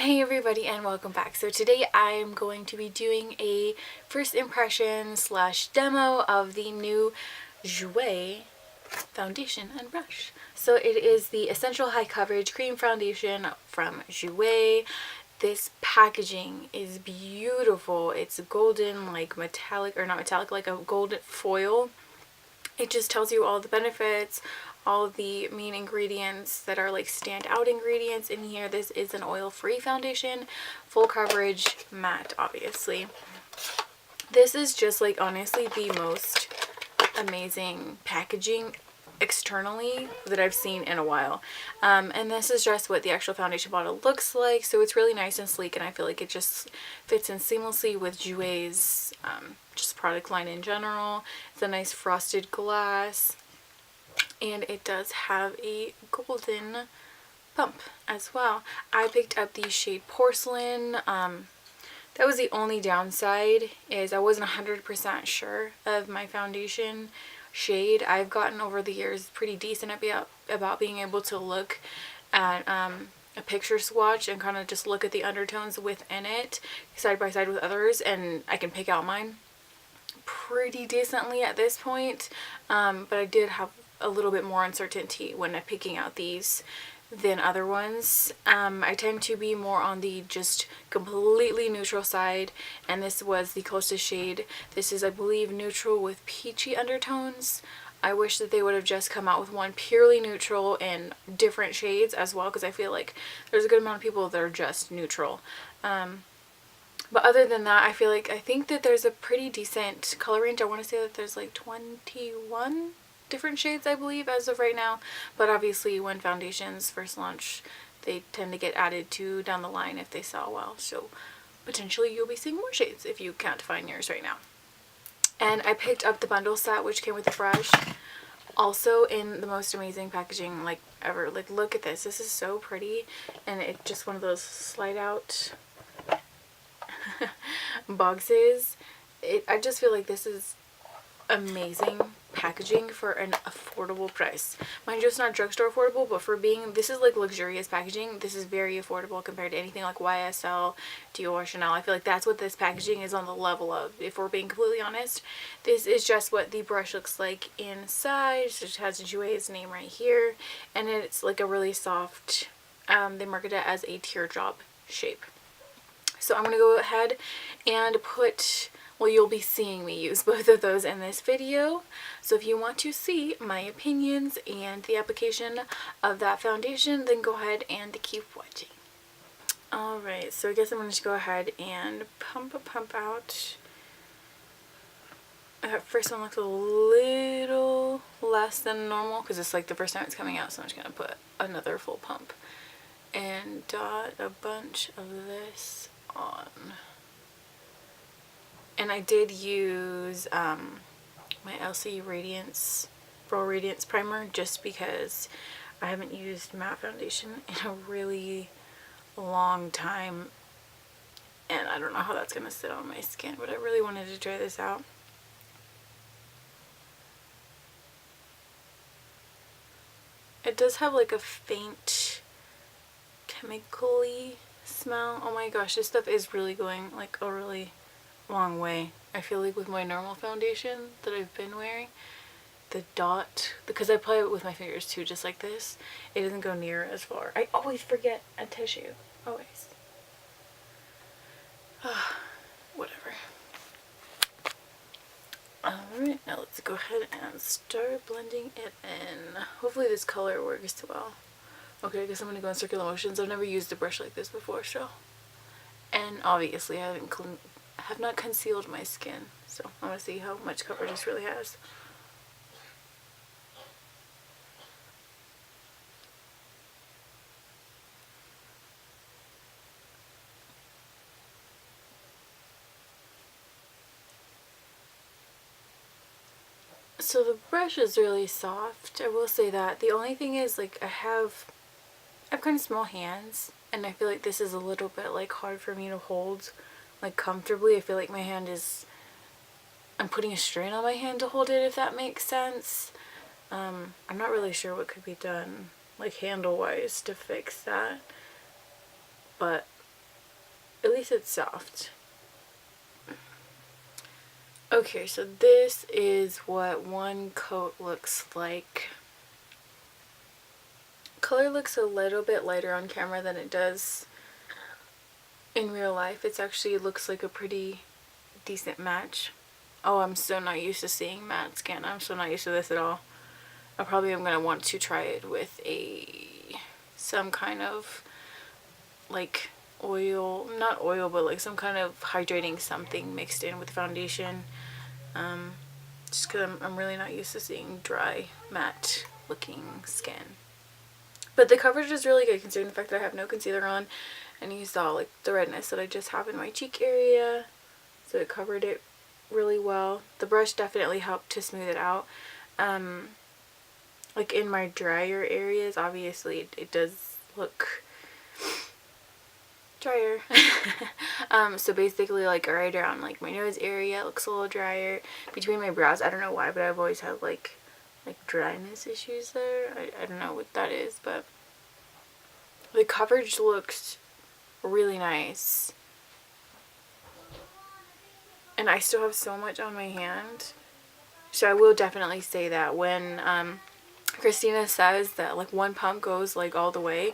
Hey everybody and welcome back. So today I'm going to be doing a first impression slash demo of the new Jouer foundation and brush. So it is the Essential High Coverage Cream Foundation from Jouer. This packaging is beautiful. It's golden, like metallic, or not metallic, like a golden foil. It just tells you all the benefits, all the main ingredients that are like standout ingredients in here. This is an oil-free foundation, full coverage, matte, obviously. This is just like honestly the most amazing packaging externally that I've seen in a while. And this is just what the actual foundation bottle looks like. So it's really nice and sleek, and I feel like it just fits in seamlessly with Jouer's just product line in general. It's a nice frosted glass, and it does have a golden pump as well. I picked up the shade Porcelain. That was the only downside, is I wasn't 100% sure of my foundation shade. I've gotten over the years pretty decent about being able to look at a picture swatch and kind of just look at the undertones within it side by side with others, and I can pick out mine pretty decently at this point. But I did have a little bit more uncertainty when I'm picking out these than other ones. I tend to be more on the just completely neutral side, and this was the closest shade. This is, I believe, neutral with peachy undertones. I wish that they would have just come out with one purely neutral and different shades as well, because I feel like there's a good amount of people that are just neutral. But other than that, I think that there's a pretty decent color range. I want to say that there's like 21 different shades, I believe, as of right now. But obviously when foundations first launch, they tend to get added to down the line if they sell well. So potentially you'll be seeing more shades if you can't find yours right now. And I picked up the bundle set, which came with the brush, also in the most amazing packaging like ever. Like, look at this. This is so pretty, and it's just one of those slide out boxes. I just feel like this is amazing packaging for an affordable price. Mind you, it's not drugstore affordable, but for being, this is like luxurious packaging. This is very affordable compared to anything like YSL, Dior, Chanel. I feel like that's what this packaging is on the level of, if we're being completely honest. This is just what the brush looks like inside. It has Jouer's name right here, and it's like a really soft, they market it as a teardrop shape. So I'm going to go ahead and put, well, you'll be seeing me use both of those in this video. So if you want to see my opinions and the application of that foundation, then go ahead and keep watching. Alright, so I guess I'm going to go ahead and pump out. That first one looks a little less than normal because it's like the first time it's coming out, so I'm just going to put another full pump and dot a bunch of this on. And I did use my LC Radiance Pro Radiance primer just because I haven't used matte foundation in a really long time, and I don't know how that's gonna sit on my skin, but I really wanted to try this out. It does have like a faint chemically smell. Oh my gosh, this stuff is really going like a really long way. I feel like with my normal foundation that I've been wearing, the dot, because I apply it with my fingers too, just like this, it doesn't go near as far. I always forget a tissue. Always. Whatever. Alright, now let's go ahead and start blending it in. Hopefully this color works well. Okay, I guess I'm going to go in circular motions. I've never used a brush like this before, so. And obviously I have not concealed my skin, so I want to see how much coverage this really has. So the brush is really soft, I will say that. The only thing is, like, I have kind of small hands, and I feel like this is a little bit like hard for me to hold like comfortably. I feel like my hand is, I'm putting a strain on my hand to hold it, if that makes sense. I'm not really sure what could be done like handle wise to fix that, but At least it's soft. Okay, so this is what one coat looks like. Color looks a little bit lighter on camera than it does in real life. It actually looks like a pretty decent match. Oh, I'm so not used to seeing matte skin. I'm so not used to this at all. I probably am going to want to try it with some kind of like oil, not oil, but like some kind of hydrating something mixed in with foundation. Just because I'm really not used to seeing dry, matte looking skin. But the coverage is really good considering the fact that I have no concealer on, and you saw like the redness that I just have in my cheek area, so it covered it really well. The brush definitely helped to smooth it out. Like in my drier areas, obviously it does look drier. So basically like right around like my nose area, it looks a little drier. Between my brows, I don't know why, but I've always had like dryness issues there. I don't know what that is, but the coverage looks really nice. And I still have so much on my hand. So I will definitely say that when Christina says that like one pump goes like all the way,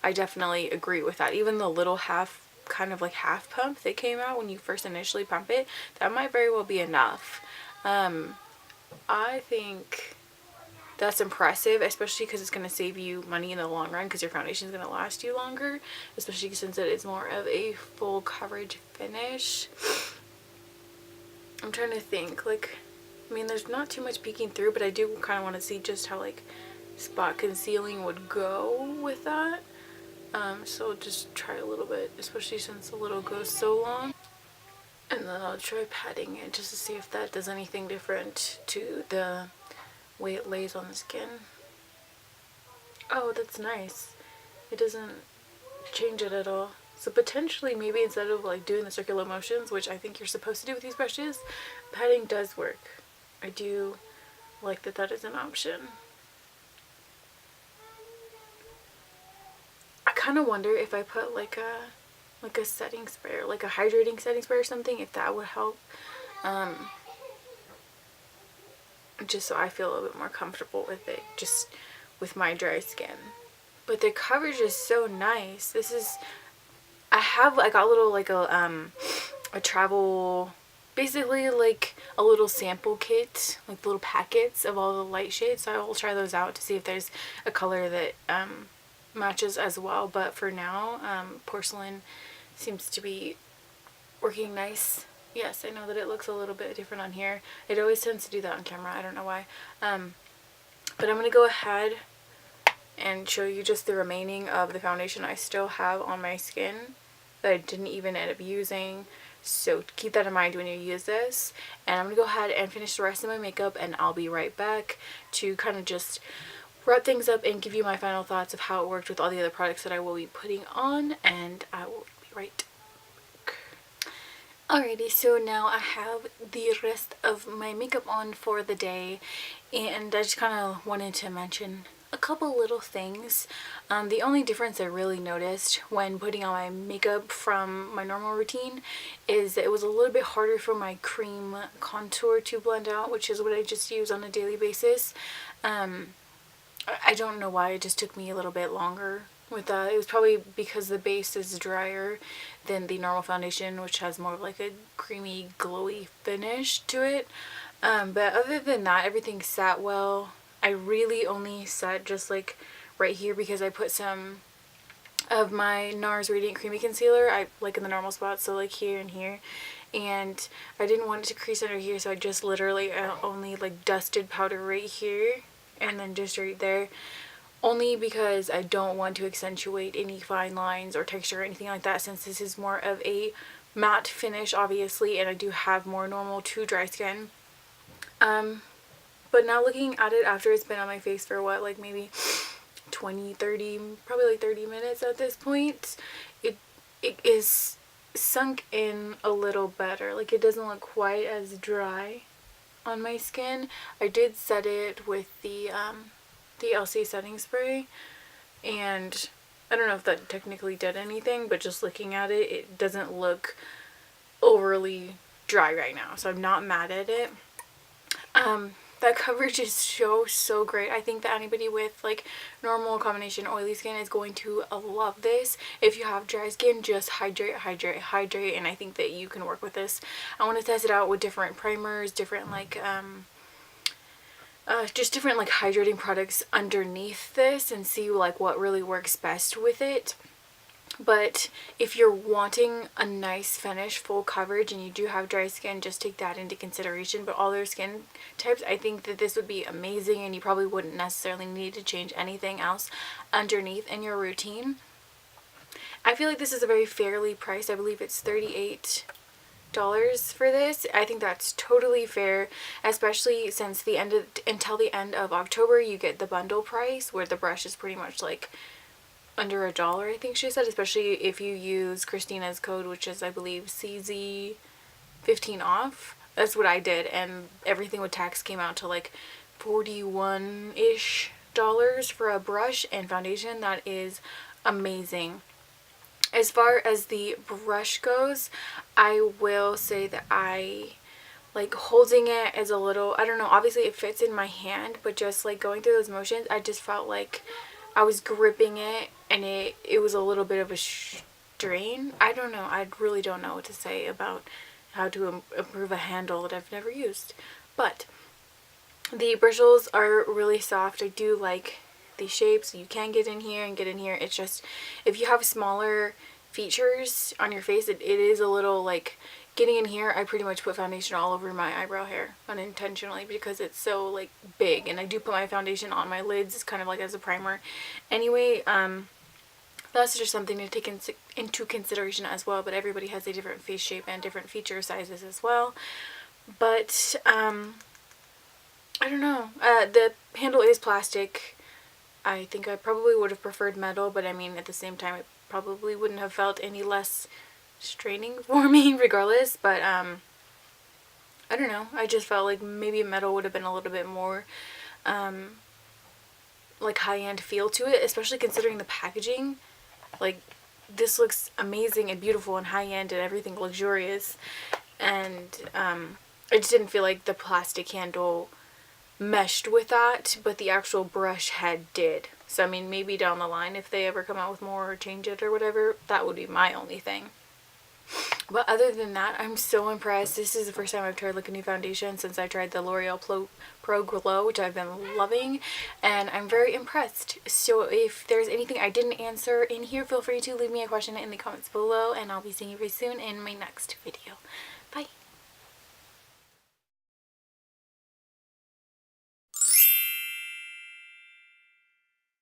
I definitely agree with that. Even the little half pump that came out when you first initially pump it, that might very well be enough. I think that's impressive, especially because it's going to save you money in the long run because your foundation is going to last you longer, especially since it is more of a full coverage finish. I'm trying to think, like, I mean, there's not too much peeking through, but I do kind of want to see just how like spot concealing would go with that. So I'll just try a little bit, especially since the little goes so long. And then I'll try patting it just to see if that does anything different to the way it lays on the skin. Oh, that's nice. It doesn't change it at all. So potentially maybe instead of like doing the circular motions, which I think you're supposed to do with these brushes, patting does work. I do like that that is an option. I kind of wonder if I put like a setting spray or like a hydrating setting spray or something, if that would help. Just so I feel a little bit more comfortable with it, just with my dry skin. But the coverage is so nice. This is, I got a little like a travel, basically like a little sample kit, like little packets of all the light shades. So I will try those out to see if there's a color that matches as well. But for now, Porcelain seems to be working nice. Yes, I know that it looks a little bit different on here. It always tends to do that on camera. I don't know why. But I'm going to go ahead and show you just the remaining of the foundation I still have on my skin that I didn't even end up using. So keep that in mind when you use this. And I'm going to go ahead and finish the rest of my makeup, and I'll be right back to kind of just wrap things up and give you my final thoughts of how it worked with all the other products that I will be putting on, and I will be right back. Alrighty, so now I have the rest of my makeup on for the day, and I just kind of wanted to mention a couple little things. The only difference I really noticed when putting on my makeup from my normal routine is that it was a little bit harder for my cream contour to blend out, which is what I just use on a daily basis. I don't know why, it just took me a little bit longer with that. It was probably because the base is drier than the normal foundation, which has more of like a creamy glowy finish to it. But other than that, everything sat well. I really only sat just like right here because I put some of my NARS Radiant Creamy Concealer, I like in the normal spots, so like here and here, and I didn't want it to crease under here, so I just literally only like dusted powder right here and then just right there, only because I don't want to accentuate any fine lines or texture or anything like that, since this is more of a matte finish obviously, and I do have more normal to dry skin. But now looking at it after it's been on my face for what, like maybe 20, 30, probably like 30 minutes at this point, it is sunk in a little better. Like, it doesn't look quite as dry on my skin. I did set it with the LC setting spray, and I don't know if that technically did anything, but just looking at it, it doesn't look overly dry right now, so I'm not mad at it. That coverage is so great. I think that anybody with like normal combination oily skin is going to love this. If you have dry skin, just hydrate, and I think that you can work with this. I want to test it out with different primers, different like just different like hydrating products underneath this, and see like what really works best with it. But if you're wanting a nice finish, full coverage, and you do have dry skin, just take that into consideration. But all their skin types, I think that this would be amazing, and you probably wouldn't necessarily need to change anything else underneath in your routine. I feel like this is a very fairly priced. I believe it's $38 for this. I think that's totally fair, especially since until the end of October you get the bundle price, where the brush is pretty much like under $1, I think she said, especially if you use Christina's code, which is I believe CZ15 off. That's what I did, and everything with tax came out to like $41-ish for a brush and foundation. That is amazing. As far as the brush goes, I will say that I like holding it as a little, I don't know, obviously it fits in my hand, but just like going through those motions, I just felt like I was gripping it and it was a little bit of a strain. I don't know. I really don't know what to say about how to improve a handle that I've never used. But the bristles are really soft. I do like the shapes. You can get in here and get in here. It's just, if you have smaller features on your face, it is a little like getting in here. I pretty much put foundation all over my eyebrow hair unintentionally because it's so like big, and I do put my foundation on my lids kind of like as a primer anyway. That's just something to take into consideration as well, but everybody has a different face shape and different feature sizes as well. But I don't know, the handle is plastic. I think I probably would have preferred metal, but I mean at the same time it probably wouldn't have felt any less straining for me regardless. But I don't know, I just felt like maybe metal would have been a little bit more like high-end feel to it, especially considering the packaging. Like, this looks amazing and beautiful and high-end and everything luxurious, and I just didn't feel like the plastic handle meshed with that, but the actual brush head did. So I mean, maybe down the line if they ever come out with more or change it or whatever, that would be my only thing. But other than that, I'm so impressed. This is the first time I've tried like a new foundation since I tried the L'Oreal Pro Glow, which I've been loving, and I'm very impressed. So if there's anything I didn't answer in here, feel free to leave me a question in the comments below, and I'll be seeing you very soon in my next video. Bye!